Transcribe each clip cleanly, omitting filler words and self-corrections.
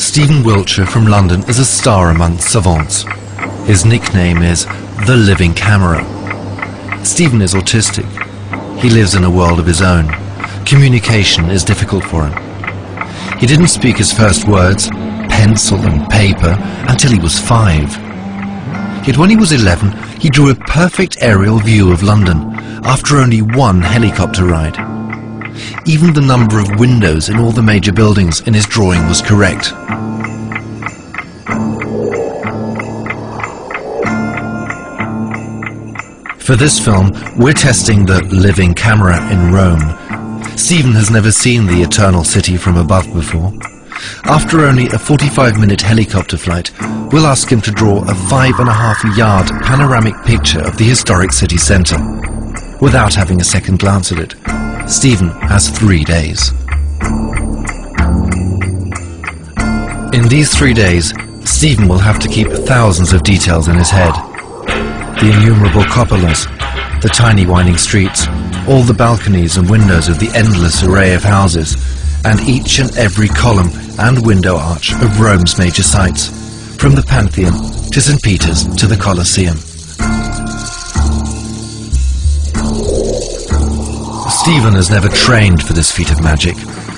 Stephen Wiltshire from London is a star amongst savants. His nickname is the Living Camera. Stephen is autistic. He lives in a world of his own. Communication is difficult for him. He didn't speak his first words, pencil and paper, until he was 5. Yet when he was 11, he drew a perfect aerial view of London after only one helicopter ride. Even the number of windows in all the major buildings in his drawing was correct. For this film, we're testing the Living Camera in Rome. Stephen has never seen the Eternal City from above before. After only a 45-minute helicopter flight, we'll ask him to draw a 5.5-yard panoramic picture of the historic city centre. Without having a second glance at it, Stephen has 3 days. In these 3 days, Stephen will have to keep thousands of details in his head. The innumerable cupolas, the tiny winding streets, all the balconies and windows of the endless array of houses, and each and every column and window arch of Rome's major sites, from the Pantheon to St. Peter's to the Colosseum. Stephen has never trained for this feat of magic.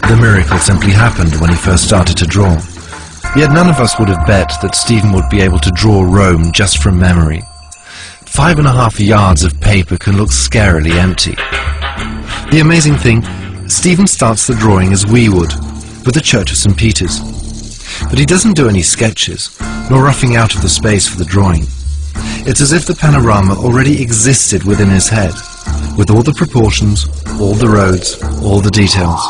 The miracle simply happened when he first started to draw. Yet none of us would have bet that Stephen would be able to draw Rome just from memory. 5.5 yards of paper can look scarily empty. The amazing thing, Stephen starts the drawing as we would, with the Church of St. Peter's. But he doesn't do any sketches, nor roughing out of the space for the drawing. It's as if the panorama already existed within his head, with all the proportions, all the roads, all the details.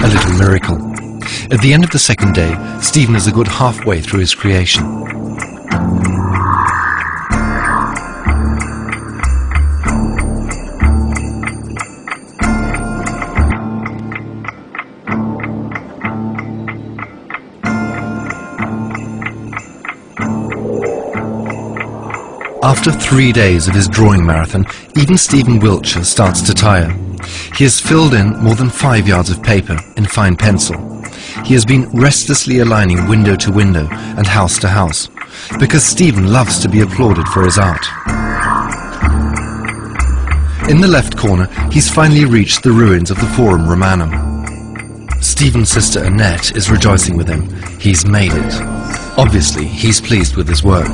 A little miracle. At the end of the second day, Stephen is a good halfway through his creation. After 3 days of his drawing marathon, even Stephen Wiltshire starts to tire. He has filled in more than 5 yards of paper in fine pencil. He has been restlessly aligning window to window and house to house, because Stephen loves to be applauded for his art. In the left corner, he's finally reached the ruins of the Forum Romanum. Stephen's sister Annette is rejoicing with him. He's made it. Obviously, he's pleased with his work.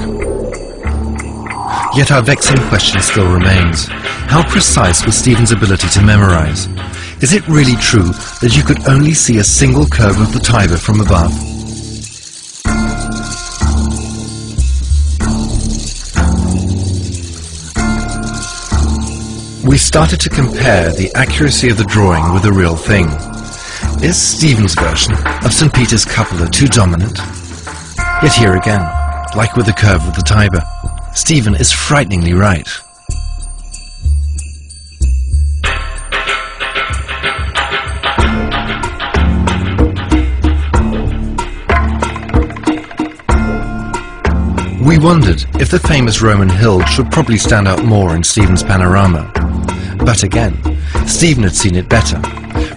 Yet our vexing question still remains. How precise was Stephen's ability to memorize? Is it really true that you could only see a single curve of the Tiber from above? We started to compare the accuracy of the drawing with the real thing. Is Stephen's version of St. Peter's cupola too dominant? Yet here again, like with the curve of the Tiber, Stephen is frighteningly right. We wondered if the famous Roman hill should probably stand out more in Stephen's panorama. But again, Stephen had seen it better.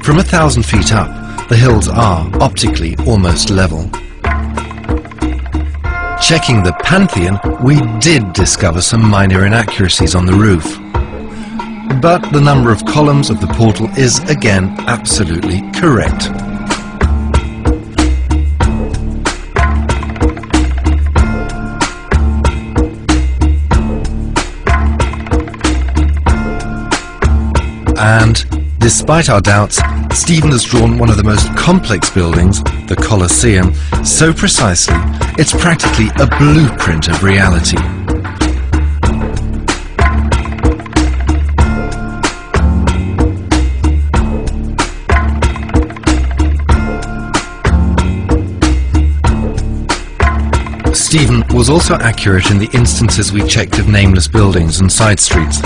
From 1,000 feet up, the hills are, optically, almost level. Checking the Pantheon, we did discover some minor inaccuracies on the roof. But the number of columns of the portal is, again, absolutely correct. And, despite our doubts, Stephen has drawn one of the most complex buildings, the Colosseum, so precisely, it's practically a blueprint of reality. Stephen was also accurate in the instances we checked of nameless buildings and side streets.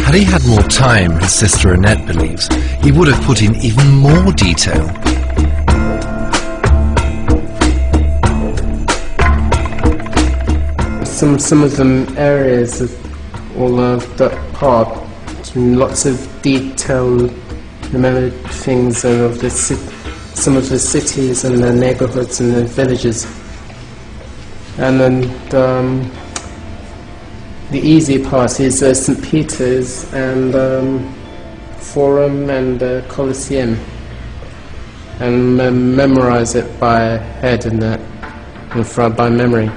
Had he had more time, his sister Annette believes, he would have put in even more detail. Some of them areas of all of that part, lots of detail, remember things of the some of the cities and the neighborhoods and the villages. And then the easy part is St. Peter's and Forum and Colosseum, and memorize it by head and by memory.